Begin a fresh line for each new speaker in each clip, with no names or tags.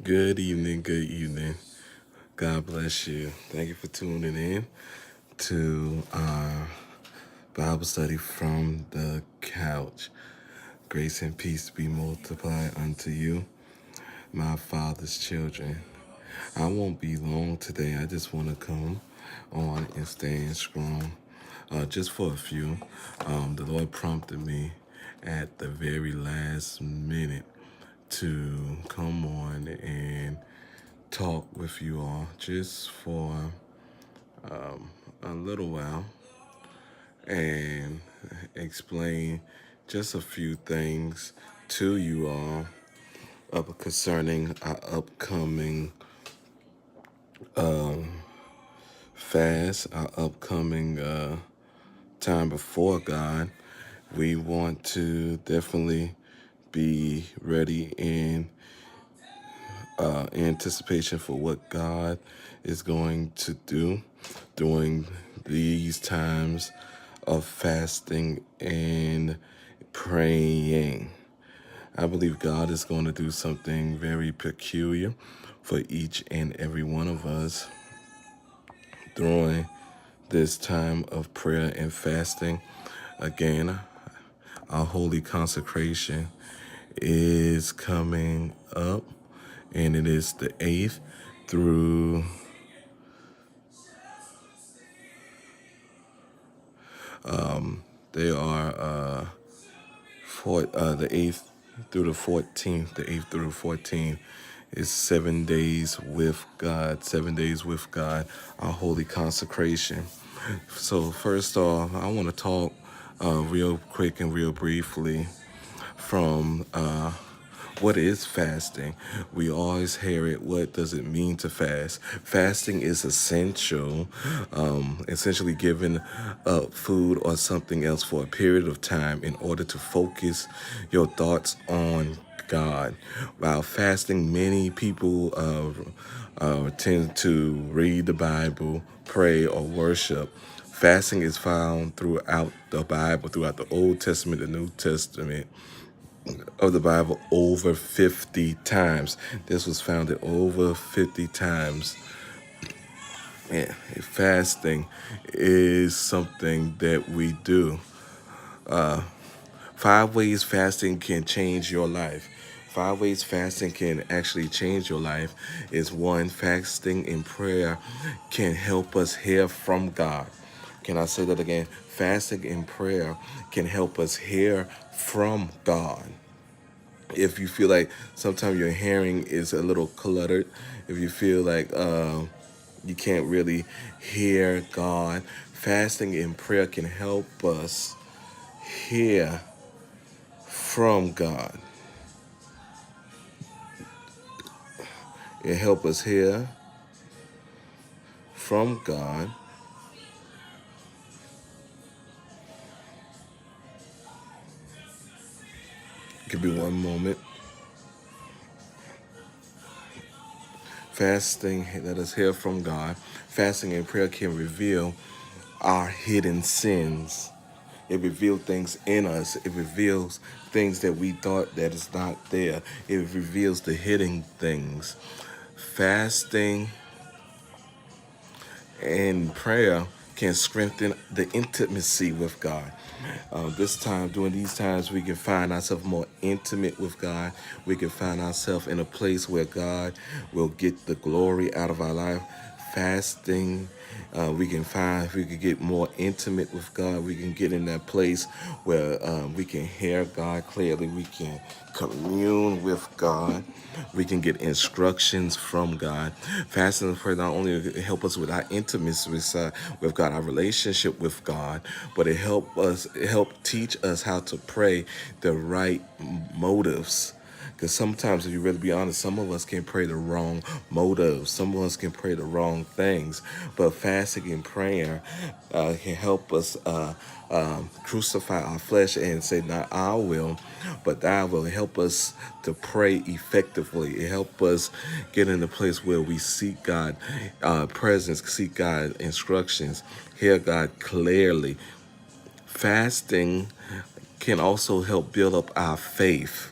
Good evening, good evening. God bless you. Thank you for tuning in to our Bible study from the couch. Grace and peace be multiplied unto you, my Father's children. I won't be long today. I just want to come on and stand strong just for a few. The Lord prompted me at the very last minute to come on and talk with you all just for a little while and explain just a few things to you all concerning our upcoming fast, our upcoming time before God. We want to definitely be ready in anticipation for what God is going to do during these times of fasting and praying. I believe God is going to do something very peculiar for each and every one of us during this time of prayer and fasting. Again, our holy consecration is coming up, and it is the 8th through they are the 8th through the 14th. The 8th through the 14th is 7 days with God. 7 days with God, our holy consecration. So first off, I want to talk real quick and real briefly from what is fasting? We always hear it. What does it mean to fast? Fasting is essential, essentially giving up food or something else for a period of time in order to focus your thoughts on God. While fasting, many people tend to read the Bible, pray, or worship. Fasting is found throughout the Bible, throughout the Old Testament, the New Testament of the Bible over 50 times. This was founded over 50 times. And fasting is something that we do. 5 ways fasting can change your life. 5 ways fasting can actually change your life is one, fasting in prayer can help us hear from God. Can I say that again? Fasting in prayer can help us hear from God. If you feel like sometimes your hearing is a little cluttered, if you feel like you can't really hear God, fasting and prayer can help us hear from God. It help us hear from God. Give me one moment. Fasting, let us hear from God. Fasting and prayer can reveal our hidden sins. It reveals things in us. It reveals things that we thought that is not there. It reveals the hidden things. Fasting and prayer can strengthen the intimacy with God. During these times, we can find ourselves more intimate with God. We can find ourselves in a place where God will get the glory out of our life. Fasting, we can get more intimate with God. We can get in that place where we can hear God clearly. We can commune with God. We can get instructions from God. Fasting and prayer not only help us with our intimacy with God, our relationship with God, but it help teach us how to pray the right motives. Because sometimes, if you really be honest, some of us can pray the wrong motives. Some of us can pray the wrong things. But fasting and prayer can help us crucify our flesh and say, not our will, but thy will. Help us to pray effectively. It help us get in a place where we seek God presence, seek God instructions, hear God clearly. Fasting can also help build up our faith.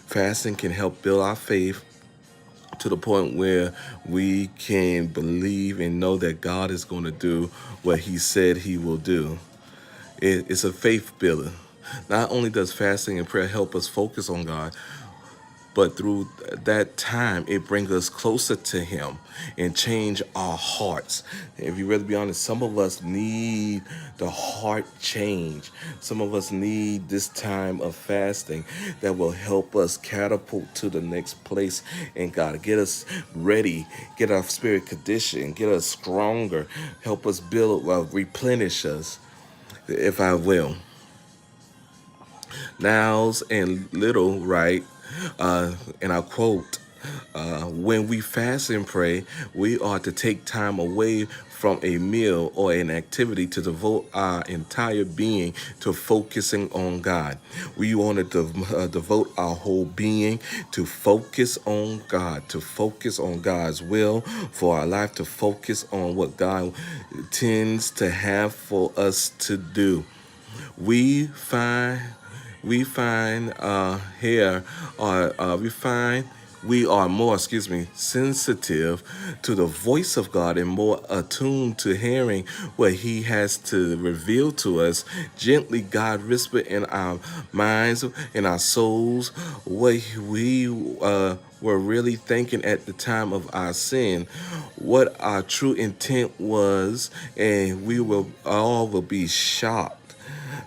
Fasting can help build our faith to the point where we can believe and know that God is going to do what he said he will do. It's a faith builder. Not only does fasting and prayer help us focus on God, but through that time, it brings us closer to Him and change our hearts. If you really be honest, some of us need the heart change. Some of us need this time of fasting that will help us catapult to the next place in God. Get us ready, get our spirit conditioned, get us stronger, help us build, replenish us, if I will. Nows and little, right? And I quote, when we fast and pray, we are to take time away from a meal or an activity to devote our entire being to focusing on God. We want to devote our whole being to focus on God, to focus on God's will for our life, to focus on what God tends to have for us to do. We find here we find we are more, sensitive to the voice of God and more attuned to hearing what He has to reveal to us. Gently, God whisper in our minds, in our souls, what we were really thinking at the time of our sin, what our true intent was, and we will be shocked.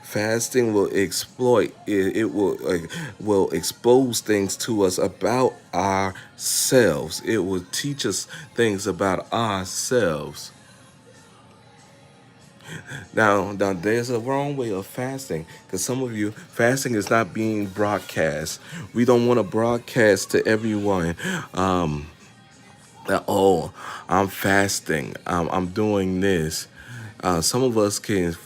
Fasting will exploit it will expose things to us about ourselves. It will teach us things about ourselves. Now there's a wrong way of fasting, because some of you, fasting is not being broadcast. We don't want to broadcast to everyone that, oh, I'm fasting, I'm doing this. Some of us can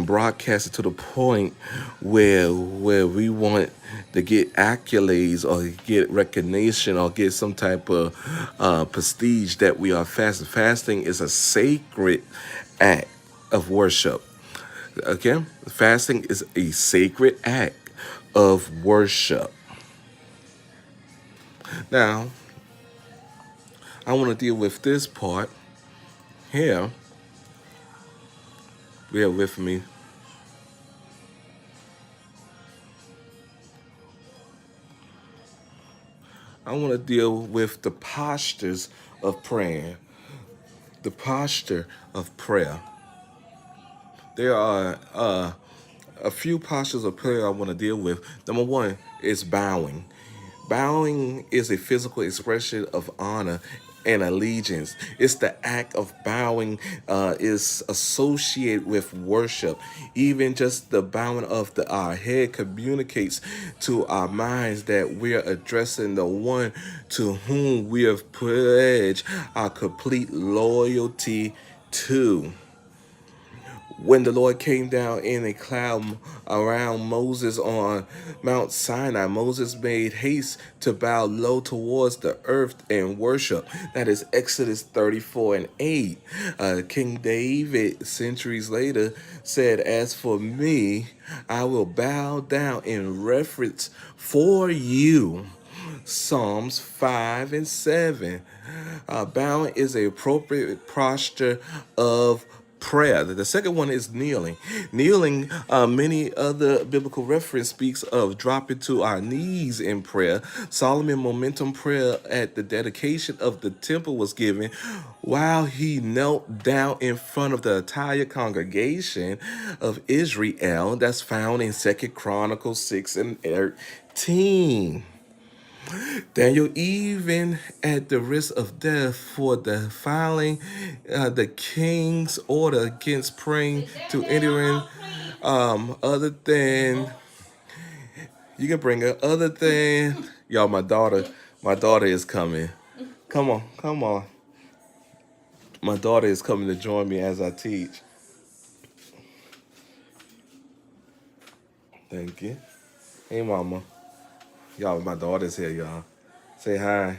broadcast it to the point where we want to get accolades or get recognition or get some type of prestige that we are fasting. Fasting is a sacred act of worship. Okay, fasting is a sacred act of worship. Now, I want to deal with this part here. Bear with me. I want to deal with the postures of prayer. The posture of prayer. There are a few postures of prayer I want to deal with. Number one is bowing. Bowing is a physical expression of honor and allegiance. It's the act of bowing is associated with worship. Even just the bowing of our head communicates to our minds that we're addressing the one to whom we have pledged our complete loyalty to. When the Lord came down in a cloud around Moses on Mount Sinai, Moses made haste to bow low towards the earth and worship. That is Exodus 34 and 8. King David, centuries later, said, "As for me, I will bow down in reverence for you." Psalms 5 and 7. Bowing is an appropriate posture of prayer. The second one is kneeling. Kneeling, many other biblical reference speaks of dropping to our knees in prayer. Solomon momentum prayer at the dedication of the temple was given while he knelt down in front of the entire congregation of Israel. That's found in 2 Chronicles 6 and 13. Daniel, even at the risk of death for defiling the king's order against praying to anyone other than, you can bring her, other than, y'all, my daughter is coming. Come on. My daughter is coming to join me as I teach. Thank you. Hey, mama. Y'all, my daughter's here, y'all. Say hi.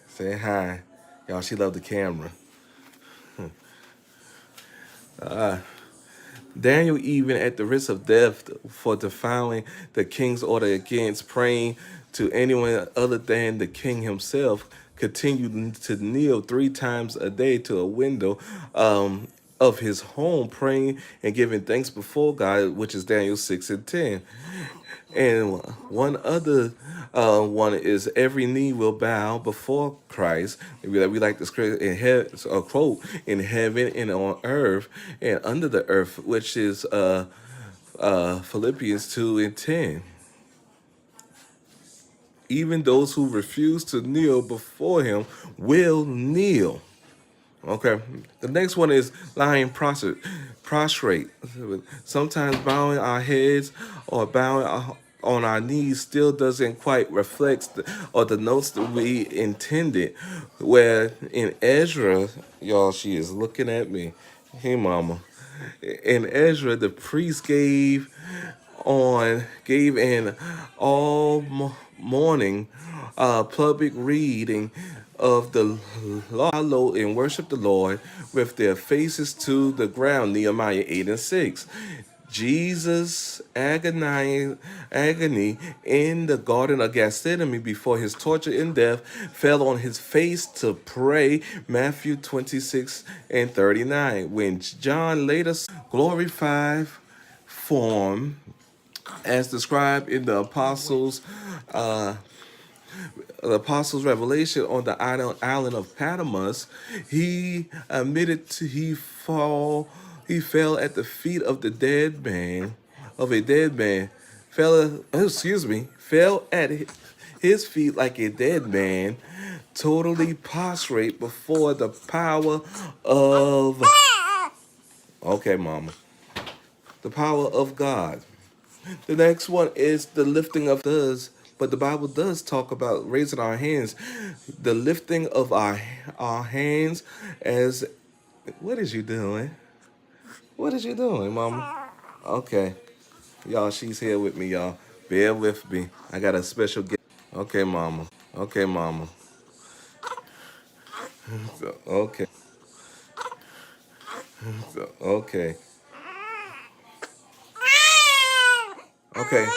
Say hi. Y'all, she loved the camera. Daniel, even at the risk of death for defiling the king's order against praying to anyone other than the king himself, continued to kneel 3 times a day to a window of his home, praying and giving thanks before God, which is Daniel 6:10. And one other one is every knee will bow before Christ. We like to script in heaven, a quote in heaven and on earth and under the earth, which is Philippians 2:10. Even those who refuse to kneel before him will kneel. Okay. The next one is lying prostrate. Sometimes bowing our heads or bowing on our knees still doesn't quite reflect or the notes that we intended. Where in Ezra, y'all, she is looking at me. Hey, mama. In Ezra, the priest gave an morning public reading of the law, followed and worship the Lord with their faces to the ground. Nehemiah 8:6. Jesus' agony in the Garden of Gethsemane before his torture and death fell on his face to pray. Matthew 26:39. When John later glorified form as described in the apostles' revelation on the island of Patmos, he admitted he fell at the feet of the dead man, fell at his feet like a dead man, totally prostrate before the power of, okay, mama, the power of God. The next one is the lifting of does, but the Bible does talk about raising our hands. The lifting of our hands as, what is you doing? What is you doing, mama? Okay. Y'all, she's here with me, y'all. Bear with me. I got a special guest. Okay, mama. Okay, mama. Okay. Okay. Okay.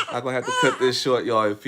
I'm gonna have to cut this short, y'all. If